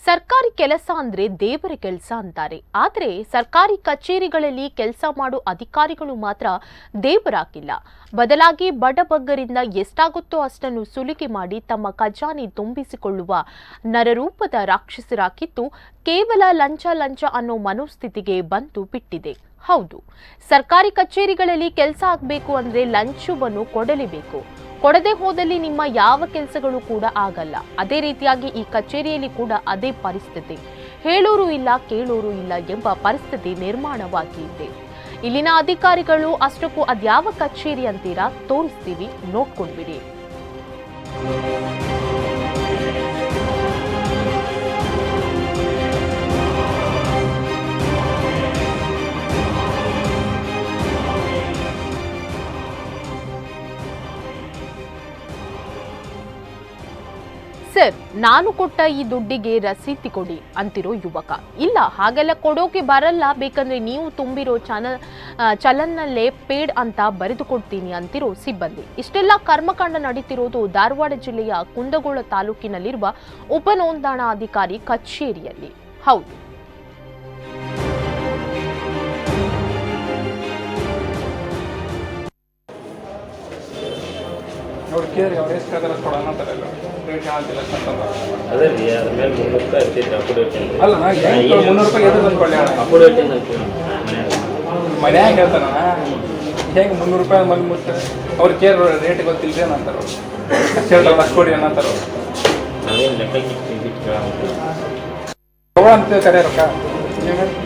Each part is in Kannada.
ಸರ್ಕಾರಿ ಕೆಲಸ ಅಂದ್ರೆ ದೇವರ ಕೆಲಸ ಅಂತಾರೆ. ಆದರೆ ಸರ್ಕಾರಿ ಕಚೇರಿಗಳಲ್ಲಿ ಕೆಲಸ ಮಾಡೋ ಅಧಿಕಾರಿಗಳು ಮಾತ್ರ ದೇವರಾಗಿಲ್ಲ. ಬದಲಾಗಿ ಬಡಬಗ್ಗರಿಂದ ಎಷ್ಟಾಗುತ್ತೋ ಅಷ್ಟನ್ನು ಸುಲಿಗೆ ಮಾಡಿ ತಮ್ಮ ಖಜಾನೆ ತುಂಬಿಸಿಕೊಳ್ಳುವ ನರರೂಪದ ರಾಕ್ಷಸರಾಗಿದ್ದು ಕೇವಲ ಲಂಚ ಅನ್ನೋ ಮನೋಸ್ಥಿತಿಗೆ ಬಂದು ಬಿಟ್ಟಿದೆ. ಹೌದು, ಸರ್ಕಾರಿ ಕಚೇರಿಗಳಲ್ಲಿ ಕೆಲಸ ಆಗಬೇಕು ಅಂದ್ರೆ ಲಂಚವನ್ನು ಕೊಡಲೇಬೇಕು. ಕೊಡದೆ ಹೋದಲ್ಲಿ ನಿಮ್ಮ ಯಾವ ಕೆಲಸಗಳು ಕೂಡ ಆಗಲ್ಲ. ಅದೇ ರೀತಿಯಾಗಿ ಈ ಕಚೇರಿಯಲ್ಲಿ ಕೂಡ ಅದೇ ಪರಿಸ್ಥಿತಿ. ಹೇಳೋರು ಇಲ್ಲ, ಕೇಳೋರು ಇಲ್ಲ ಎಂಬ ಪರಿಸ್ಥಿತಿ ನಿರ್ಮಾಣವಾಗಿದೆ. ಇಲ್ಲಿನ ಅಧಿಕಾರಿಗಳು ಅಷ್ಟಕ್ಕೂ ಅದ್ಯಾವ ಕಚೇರಿ ಅಂತೀರಾ? ತೋರಿಸ್ತೀವಿ, ನೋಡ್ಕೊಂಡ್ಬಿಡಿ. ಸರ್, ನಾನು ಕೊಟ್ಟ ಈ ದುಡ್ಡಿಗೆ ರಸೀತಿ ಕೊಡಿ ಅಂತಿರೋ ಯುವಕ. ಇಲ್ಲ, ಹಾಗೆಲ್ಲ ಕೊಡೋಕೆ ಬರಲ್ಲ, ಬೇಕಂದ್ರೆ ನೀವು ತುಂಬಿರೋ ಚಲನ್ನಲ್ಲೇ ಪೇಡ್ ಅಂತ ಬರೆದು ಕೊಡ್ತೀನಿ ಅಂತಿರೋ ಸಿಬ್ಬಂದಿ. ಇಷ್ಟೆಲ್ಲ ಕರ್ಮಕಾಂಡ ನಡೀತಿರೋದು ಧಾರವಾಡ ಜಿಲ್ಲೆಯ ಕುಂದಗೋಳ ತಾಲೂಕಿನಲ್ಲಿರುವ ಉಪನೋಂದಣಾಧಿಕಾರಿ ಕಚೇರಿಯಲ್ಲಿ. ಹೌದು, ಮನ್ಯಾಗ ಹೇಳ್ತಾನ ಹೆಂಗೆ 300 ರೂಪಾಯಿ ಮಂದಿ ಮುಟ್ಟ ಅವ್ರ ಕೇರ್ ರೇಟ್ ಗೊತ್ತಿಲ್ಲದೆ ಏನಂತಾರ ಅಷ್ಟು ಕೊಡಿ ಅನ್ನಂತಾರ ಅಂತ ಕರೆ ರೊಕ್ಕ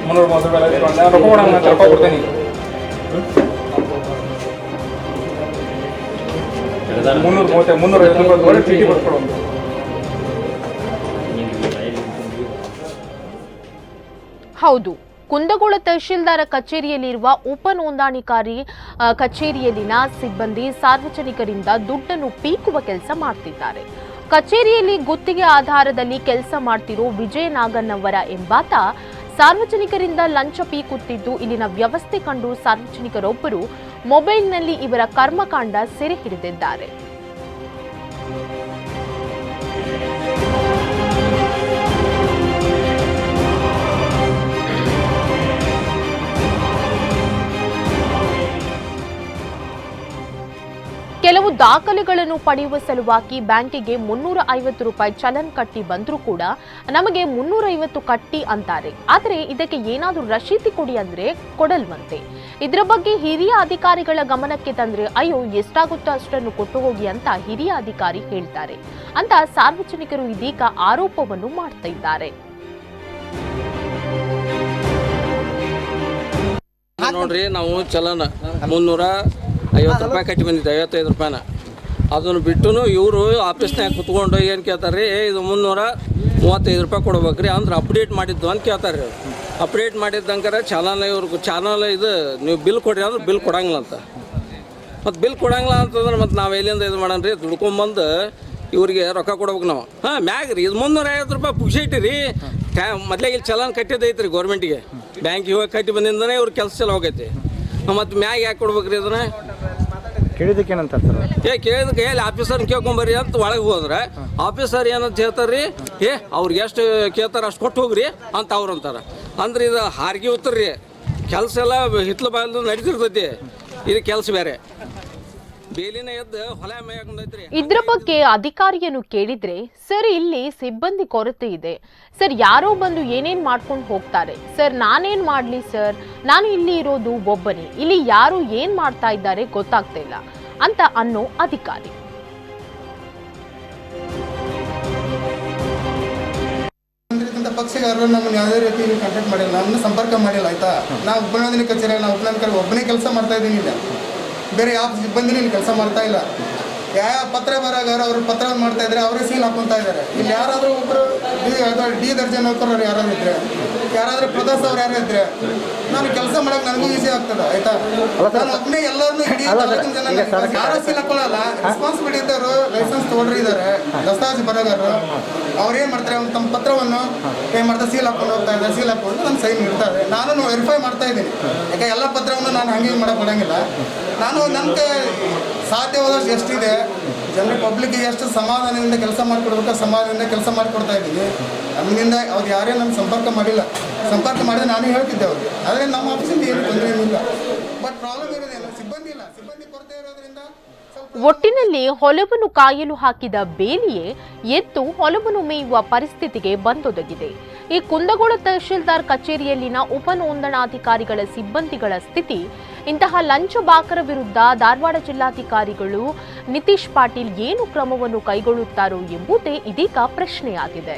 300 ರೊಕ್ಕ ಕೊಡಂಗ ರೊಕ್ಕ ಕೊಡ್ತೇನೆ. 350 ರೂಪಾಯಿ ಚೀಟಿ ಬರ್ಕೊಡು. ಹೌದು, ಕುಂದಗೋಳ ತಹಶೀಲ್ದಾರ ಕಚೇರಿಯಲ್ಲಿರುವ ಉಪನೋಂದಣಾಧಿಕಾರಿ ಕಚೇರಿಯಲ್ಲಿನ ಸಿಬ್ಬಂದಿ ಸಾರ್ವಜನಿಕರಿಂದ ದುಡ್ಡನ್ನು ಪೀಕುವ ಕೆಲಸ ಮಾಡ್ತಿದ್ದಾರೆ. ಕಚೇರಿಯಲ್ಲಿ ಗುತ್ತಿಗೆ ಆಧಾರದಲ್ಲಿ ಕೆಲಸ ಮಾಡ್ತಿರೋ ವಿಜಯನಾಗನ್ನವರ ಎಂಬಾತ ಸಾರ್ವಜನಿಕರಿಂದ ಲಂಚ ಪೀಕುತ್ತಿದ್ದು ಇಲ್ಲಿನ ವ್ಯವಸ್ಥೆ ಕಂಡು ಸಾರ್ವಜನಿಕರೊಬ್ಬರು ಮೊಬೈಲ್ನಲ್ಲಿ ಇವರ ಕರ್ಮಕಾಂಡ ಸೆರೆ ಹಿಡಿದಿದ್ದಾರೆ. ಕೆಲವು ದಾಖಲೆಗಳನ್ನು ಪಡೆಯುವ ಸಲುವಾಗಿ ಬ್ಯಾಂಕಿಗೆ 350 ರೂಪಾಯಿ ಚಲನ್ ಕಟ್ಟಿ ಬಂದರೂ ಕೂಡ ನಮಗೆ 350 ಕಟ್ಟಿ ಅಂತಾರೆ. ಆದರೆ ಇದಕ್ಕೆ ಏನಾದರೂ ರಶೀತಿ ಕೊಡಿ ಅಂದ್ರೆ ಕೊಡಲ್ವಂತೆ. ಇದರ ಬಗ್ಗೆ ಹಿರಿಯ ಅಧಿಕಾರಿಗಳ ಗಮನಕ್ಕೆ ತಂದ್ರೆ ಅಯ್ಯೋ ಎಷ್ಟಾಗುತ್ತೋ ಅಷ್ಟನ್ನು ಕೊಟ್ಟು ಹೋಗಿ ಅಂತ ಹಿರಿಯ ಅಧಿಕಾರಿ ಹೇಳ್ತಾರೆ ಅಂತ ಸಾರ್ವಜನಿಕರು ಇದೀಗ ಆರೋಪವನ್ನು ಮಾಡ್ತಾ ಇದ್ದಾರೆ. ನೋಡ್ರಿ, ನಾವು ಚಲನ 350 ರೂಪಾಯಿ ಕಟ್ಟಿ ಬಂದಿದ್ದೆ, 55 ರೂಪಾಯಿನ. ಅದನ್ನು ಬಿಟ್ಟು ಇವರು ಆಫೀಸ್ನಾಗ ಕುತ್ಕೊಂಡು ಏನು ಕೇಳ್ತಾರೆ ರೀ, ಇದು 335 ರೂಪಾಯಿ ಕೊಡ್ಬೇಕ್ರಿ ಅಂದ್ರೆ ಅಪ್ಡೇಟ್ ಮಾಡಿದ್ದು ಅಂತ ಕೇಳ್ತಾರೆ ರೀ. ಅಪ್ಡೇಟ್ ಮಾಡಿದ್ದಂಗಾರೆ ಇವ್ರಿಗೆ ಚಾನಲ್ ಇದು ನೀವು ಬಿಲ್ ಕೊಡ್ರಿ ಅಂದ್ರೆ ಬಿಲ್ ಕೊಡಂಗಿಲ್ಲ ಅಂತ. ಮತ್ತು ಬಿಲ್ ಕೊಡಂಗಿಲ್ಲ ಅಂತಂದ್ರೆ ಮತ್ತು ನಾವು ಎಲ್ಲಿಂದ ಇದು ಮಾಡೋಣ ರೀ, ದುಡ್ಕೊಂಬಂದು ಇವ್ರಿಗೆ ರೊಕ್ಕ ಕೊಡ್ಬೇಕು ನಾವು. ಮ್ಯಾಗ ರೀ ಇದು 350 ರೂಪಾಯಿ ಪುಕ್ಷೇಟಿ ರೀ. ಮೊದಲಿಗೆ ಇಲ್ಲಿ ಚಲನ್ ಕಟ್ಟಿದ್ದೈತೆ ರೀ ಗೌರ್ಮೆಂಟಿಗೆ, ಬ್ಯಾಂಕಿಗೆ ಹೋಗಿ ಕಟ್ಟಿ ಬಂದಿಂದನೇ ಇವ್ರ ಕೆಲಸ ಚಲೋ ಹೋಗೈತಿ. ಮತ್ತು ಮ್ಯಾಗ ಯಾಕೆ ಕೊಡ್ಬೇಕ್ರಿ ಅದನ್ನ? ಕೇಳಿದಕ್ಕೆ ಏನಂತ ಕೇಳಿದಕ್ಕೆ ಎಲ್ಲಿ ಆಫೀಸರ್ನ ಕೇಳ್ಕೊಂಬರ್ರಿ ಅಂತ ಒಳಗೆ ಹೋದ್ರೆ ಆಫೀಸರ್ ಏನಂತ ಹೇಳ್ತಾರೆ ರೀ, ಅವ್ರಿಗೆ ಎಷ್ಟು ಕೇಳ್ತಾರೆ ಅಷ್ಟು ಕೊಟ್ಟು ಹೋಗ್ರಿ ಅಂತ ಅವ್ರು ಅಂತಾರೆ. ಅಂದ್ರೆ ಇದು ಹಾರಿಗೆ ಉತ್ತರ ರೀ. ಕೆಲಸ ಎಲ್ಲ ಹಿತ್ಲ ಬಾಯಲ್ ನಡೀತಿರ್ತೈತಿ, ಇದು ಕೆಲಸ ಬೇರೆ. ಇದ್ರ ಬಗ್ಗೆ ಅಧಿಕಾರಿಯನ್ನು ಕೇಳಿದ್ರೆ, ಸರ್ ಇಲ್ಲಿ ಸಿಬ್ಬಂದಿ ಕೊರತೆ ಇದೆ ಸರ್, ಯಾರೋ ಬಂದು ಏನೇನ್ ಮಾಡ್ಕೊಂಡು ಹೋಗ್ತಾರೆ ಸರ್, ನಾನೇನ್ ಮಾಡ್ಲಿ ಸರ್, ನಾನು ಇಲ್ಲಿ ಇರೋದು ಒಬ್ಬನೇ, ಇಲ್ಲಿ ಯಾರು ಏನ್ ಮಾಡ್ತಾ ಇದ್ದಾರೆ ಗೊತ್ತಾಗ್ತಾ ಇಲ್ಲ ಅಂತ ಅನ್ನೋ ಅಧಿಕಾರಿ. ಪಕ್ಷಗಾರರು ನಮ್ಮನ್ನು ಯಾವುದೇ ರೀತಿ ಕಾಂಟ್ಯಾಕ್ಟ್ ಮಾಡಿಲ್ಲ, ನಮ್ಮನ್ನು ಸಂಪರ್ಕ ಮಾಡಿಲ್ಲ. ಆಯ್ತಾ, ನಾವು ಉಪನೋಂದಣಿ ಕಚೇರಿ, ನಾವು ಉಪನೋಂದಣಿ ಒಬ್ಬನೇ ಕೆಲಸ ಮಾಡ್ತಾ ಇದ್ದೀನಿ, ಇಲ್ಲ ಬೇರೆ ಯಾವ ಸಿಬ್ಬಂದಿನೂ ಇಲ್ಲಿ ಕೆಲಸ ಮಾಡ್ತಾ ಇಲ್ಲ. ಯಾವ ಪತ್ರ ಬರೋಗಾರ ಅವರು ಪತ್ರವನ್ನು ಮಾಡ್ತಾ ಇದ್ದಾರೆ, ಅವರೇ ಸೀಲ್ ಹಾಕೊತಾ ಇದ್ದಾರೆ. ಇಲ್ಲಿ ಯಾರಾದರೂ ಒಬ್ಬರು ಡಿ ದರ್ಜೆ ನೌಕರರು ಯಾರಾದ್ರು ಇದ್ರೆ, ಯಾರಾದರೂ ಪ್ರದಾಸ್ ಅವ್ರು ಯಾರು ಇದ್ರೆ ನಾನು ಕೆಲಸ ಮಾಡೋಕೆ ನನಗೂ ಈಸಿ ಆಗ್ತದೆ. ಆಯ್ತಾ, ನಾನು ಒಬ್ಬನೇ ಎಲ್ಲರನ್ನೂ ಇಡೀ ಯಾರು ಸೀಲ್ ಹಾಕೊಳ್ಳಲ್ಲ. ರೆಸ್ಪಾನ್ಸಿಬಿಲಿಟಿ ಇದ್ದವರು ಲೈಸೆನ್ಸ್ ತೊಗೊಂಡ್ರಿ ಇದ್ದಾರೆ, ದಸ್ತಾವೇಜು ಬರೋಗಾರರು ಅವ್ರು ಏನು ಮಾಡ್ತಾರೆ, ತಮ್ಮ ಪತ್ರವನ್ನು ಏನು ಮಾಡ್ತಾರೆ, ಸೀಲ್ ಹಾಕೊಂಡು ಹೋಗ್ತಾ ಇದ್ದಾರೆ. ಸೀಲ್ ಹಾಕೊಂಡು ನನ್ನ ಸೈನ್ ಇರ್ತಾರೆ. ನಾನು ವೆರಿಫೈ ಮಾಡ್ತಾ ಇದ್ದೀನಿ. ಯಾಕೆ ಎಲ್ಲ ಪತ್ರವನ್ನು ನಾನು ಹಂಗೆ ಮಾಡೋಕೆ ಕೊಡೋಂಗಿಲ್ಲ. ನಾನು ನನಗೆ ಸಾಧ್ಯವಾದಷ್ಟು ಎಷ್ಟಿದೆ ಜನರ ಪಬ್ಲಿಕ್ಗೆ ಎಷ್ಟು ಸಮಾಧಾನದಿಂದ ಕೆಲಸ ಮಾಡಿಕೊಡ್ಬೇಕು ಸಮಾಧಾನದಿಂದ ಕೆಲಸ ಮಾಡಿಕೊಡ್ತಾ ಇದ್ದೀನಿ. ನಮ್ಮಿಂದ ಅವ್ರು ಯಾರೇ ನನ್ನ ಸಂಪರ್ಕ ಮಾಡಿಲ್ಲ. ಸಂಪರ್ಕ ಮಾಡಿದ್ರೆ ನಾನೇ ಹೇಳ್ತಿದ್ದೆ ಅವ್ರಿಗೆ. ಆದರೆ ನಮ್ಮ ಆಫೀಸಿಂದ ಏನು ತೊಂದರೆ ಏನಿಲ್ಲ. ಬಟ್ ಪ್ರಾಬ್ಲಮ್ ಇರೋದಿಲ್ಲ, ಸಿಬ್ಬಂದಿ ಇಲ್ಲ. ಸಿಬ್ಬಂದಿ ಕೊರತೆ ಇರೋದ್ರಿಂದ ಒಟ್ಟಿನಲ್ಲಿ ಹೊಲವನ್ನು ಕಾಯಲು ಹಾಕಿದ ಬೇಲಿಯೇ ಎದ್ದು ಹೊಲವನ್ನು ಮೇಯುವ ಪರಿಸ್ಥಿತಿಗೆ ಬಂದೊದಗಿದೆ. ಈ ಕುಂದಗೋಳ ತಹಶೀಲ್ದಾರ್ ಕಚೇರಿಯಲ್ಲಿನ ಉಪನೋಂದಣಾಧಿಕಾರಿಗಳ ಸಿಬ್ಬಂದಿಗಳ ಸ್ಥಿತಿ ಇಂತಹ ಲಂಚಬಾಕರ ವಿರುದ್ಧ ಧಾರವಾಡ ಜಿಲ್ಲಾಧಿಕಾರಿಗಳು ನಿತೀಶ್ ಪಾಟೀಲ್ ಏನು ಕ್ರಮವನ್ನು ಕೈಗೊಳ್ಳುತ್ತಾರೋ ಎಂಬುದೇ ಇದೀಗ ಪ್ರಶ್ನೆಯಾಗಿದೆ.